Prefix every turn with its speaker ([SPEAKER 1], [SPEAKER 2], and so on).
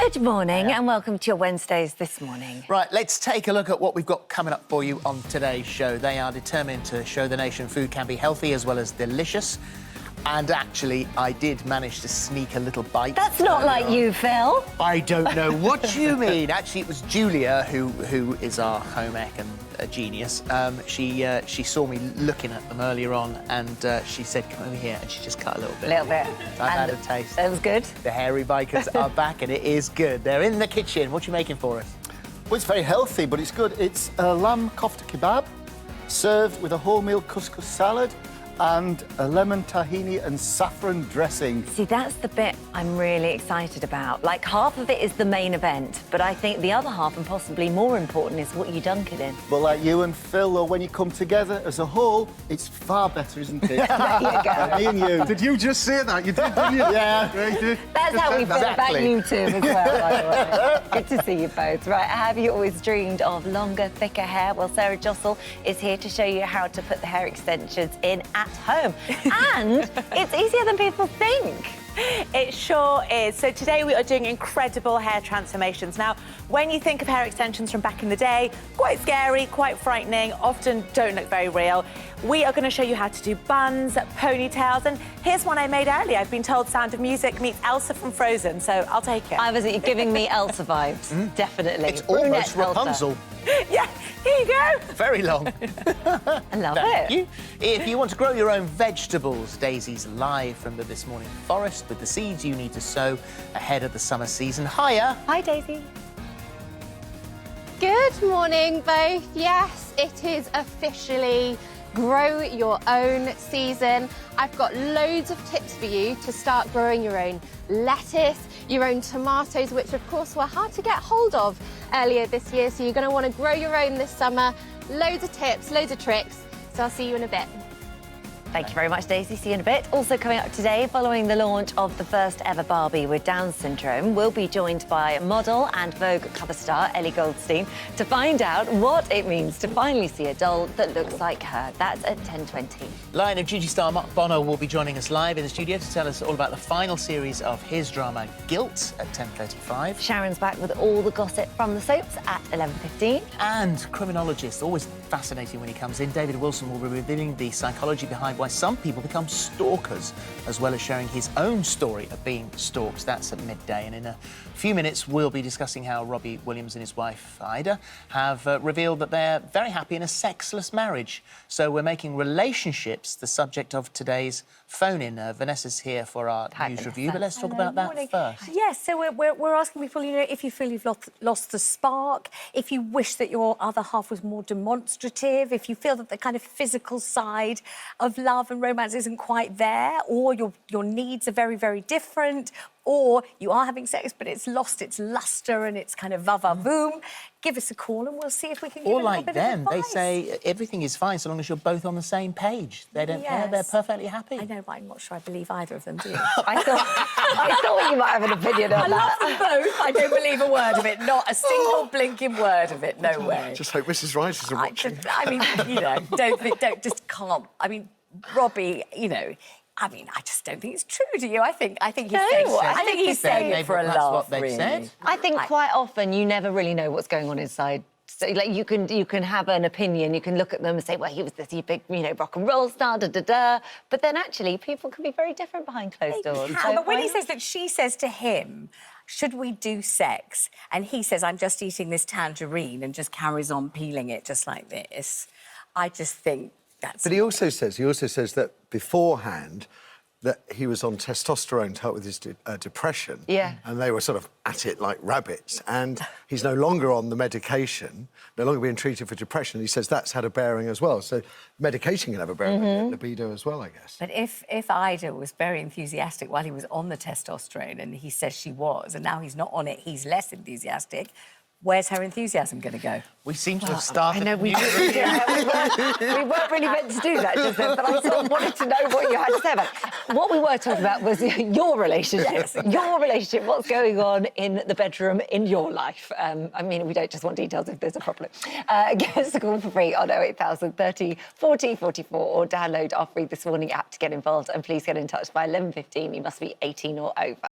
[SPEAKER 1] Good morning and welcome to your Wednesdays this morning.
[SPEAKER 2] Right, let's take a look at what we've got coming up for you on today's show. They are determined to show the nation food can be healthy as well as delicious. And actually, I did manage to sneak a little bite.
[SPEAKER 1] That's not like you, Phil.
[SPEAKER 2] I don't know what you mean. Actually, it was Julia, who is our home ec and a genius. She saw me looking at them earlier on, and she said, "Come over here," and she just cut a little bit.
[SPEAKER 1] A little bit.
[SPEAKER 2] I've had a taste.
[SPEAKER 1] It was good.
[SPEAKER 2] The hairy bikers are back, and it is good. They're in the kitchen. What are you making for us?
[SPEAKER 3] Well, it's very healthy, but it's good. It's a lamb kofta kebab, served with a wholemeal couscous salad and a lemon tahini and saffron dressing.
[SPEAKER 1] See, that's the bit I'm really excited about. Like, half of it is the main event, but I think the other half, and possibly more important, is what you dunk it in.
[SPEAKER 3] But like you and Phil, or when you come together as a whole, it's far better, isn't it?
[SPEAKER 1] There you go.
[SPEAKER 3] Me and you.
[SPEAKER 4] Did you just say that? You did, didn't you?
[SPEAKER 3] Yeah.
[SPEAKER 4] You did.
[SPEAKER 1] That's how we feel about
[SPEAKER 2] Exactly.
[SPEAKER 1] you two as well, by the way. Good to see you both. Right, have you always dreamed of longer, thicker hair? Well, Sarah Jossel is here to show you how to put the hair extensions in at home. And it's easier than people think.
[SPEAKER 5] It sure is. So today we are doing incredible hair transformations. Now, when you think of hair extensions from back in the day, quite scary, quite frightening, often don't look very real. We are going to show you how to do buns, ponytails, and here's one I made earlier. I've been told Sound of Music meets Elsa from Frozen, so I'll take it.
[SPEAKER 1] I was giving me Elsa vibes, definitely.
[SPEAKER 2] It's
[SPEAKER 1] Brunette
[SPEAKER 2] almost Rapunzel.
[SPEAKER 5] Yeah, here you go.
[SPEAKER 2] Very long.
[SPEAKER 1] I love
[SPEAKER 2] Thank
[SPEAKER 1] it.
[SPEAKER 2] you. If you want to grow your own vegetables, Daisy's live from the This Morning Forest with the seeds you need to sow ahead of the summer season. Hiya.
[SPEAKER 1] Hi, Daisy.
[SPEAKER 6] Good morning, both. Yes, it is officially grow your own season. I've got loads of tips for you to start growing your own lettuce, your own tomatoes, which of course were hard to get hold of earlier this year. So you're going to want to grow your own this summer. Loads of tips, loads of tricks. So I'll see you in a bit.
[SPEAKER 1] Thank you very much, Daisy. See you in a bit. Also coming up today, following the launch of the first ever Barbie with Down syndrome, we'll be joined by model and Vogue cover star Ellie Goldstein to find out what it means to finally see a doll that looks like her. That's at 10:20.
[SPEAKER 2] Line of Duty star Mark Bono will be joining us live in the studio to tell us all about the final series of his drama Guilt at 10:35.
[SPEAKER 1] Sharon's back with all the gossip from the soaps at 11:15.
[SPEAKER 2] And criminologist, always fascinating when he comes in, David Wilson will be revealing the psychology behind why some people become stalkers, as well as sharing his own story of being stalked. That's at midday. And in a few minutes, we'll be discussing how Robbie Williams and his wife, Ida, have revealed that they're very happy in a sexless marriage. So we're making relationships the subject of today's phone-in. Vanessa's here for our
[SPEAKER 1] Hi,
[SPEAKER 2] news
[SPEAKER 1] Vanessa.
[SPEAKER 2] review, but let's talk about that first.
[SPEAKER 5] Yes, so we're asking people, you know, if you feel you've lost the spark, if you wish that your other half was more demonstrative, if you feel that the kind of physical side of love and romance isn't quite there, or your needs are very, very different, or you are having sex but it's lost its lustre and it's kind of va-va-voom, give us a call and we'll see if we can give
[SPEAKER 2] Or
[SPEAKER 5] a little
[SPEAKER 2] like
[SPEAKER 5] bit
[SPEAKER 2] them,
[SPEAKER 5] of
[SPEAKER 2] they
[SPEAKER 5] advice.
[SPEAKER 2] say everything is fine so long as you're both on the same page. They don't care, they're
[SPEAKER 5] Yes.
[SPEAKER 2] perfectly happy.
[SPEAKER 5] I know, but I'm not sure I believe either of them, do you?
[SPEAKER 1] I thought you might have an opinion on
[SPEAKER 5] I love
[SPEAKER 1] that.
[SPEAKER 5] them both. I don't believe a word of it. Not a single blinking word of it. No way.
[SPEAKER 4] Just hope Mrs. Rice isn't watching.
[SPEAKER 5] I mean, you know, just can't. I mean, Robbie, you know, I mean, I just don't think it's true. Do you? I think he's saying.
[SPEAKER 1] No,
[SPEAKER 5] I think he's saying it for a
[SPEAKER 2] That's
[SPEAKER 5] laugh.
[SPEAKER 2] what they've
[SPEAKER 5] really.
[SPEAKER 2] said.
[SPEAKER 1] I think quite often you never really know what's going on inside. So, like, you can have an opinion, you can look at them and say, well, he was this big, you know, rock and roll star, da-da-da. But then actually, people can be very different behind closed doors.
[SPEAKER 5] Yeah, but when he says that, she says to him, should we do sex? And he says, I'm just eating this tangerine, and just carries on peeling it just like this. I just think that's...
[SPEAKER 4] But he also says that beforehand that he was on testosterone to help with his depression.
[SPEAKER 1] Yeah.
[SPEAKER 4] And they were sort of at it like rabbits. And he's no longer on the medication, no longer being treated for depression. He says that's had a bearing as well. So medication can have a bearing on libido as well, I guess.
[SPEAKER 5] But if Ida was very enthusiastic while he was on the testosterone, and he says she was, and now he's not on it, he's less enthusiastic, where's her enthusiasm going to go?
[SPEAKER 2] We seem to have started...
[SPEAKER 1] I know we
[SPEAKER 2] new-
[SPEAKER 1] we weren't really meant to do that just then, but I sort of wanted to know what you had to say about it. What we were talking about was your relationship.
[SPEAKER 5] Yes.
[SPEAKER 1] Your relationship, what's going on in the bedroom in your life. I mean, we don't just want details if there's a problem. Give us a call for free on 08000 30 40 44 or download our free This Morning app to get involved. And please get in touch by 11:15. You must be 18 or over.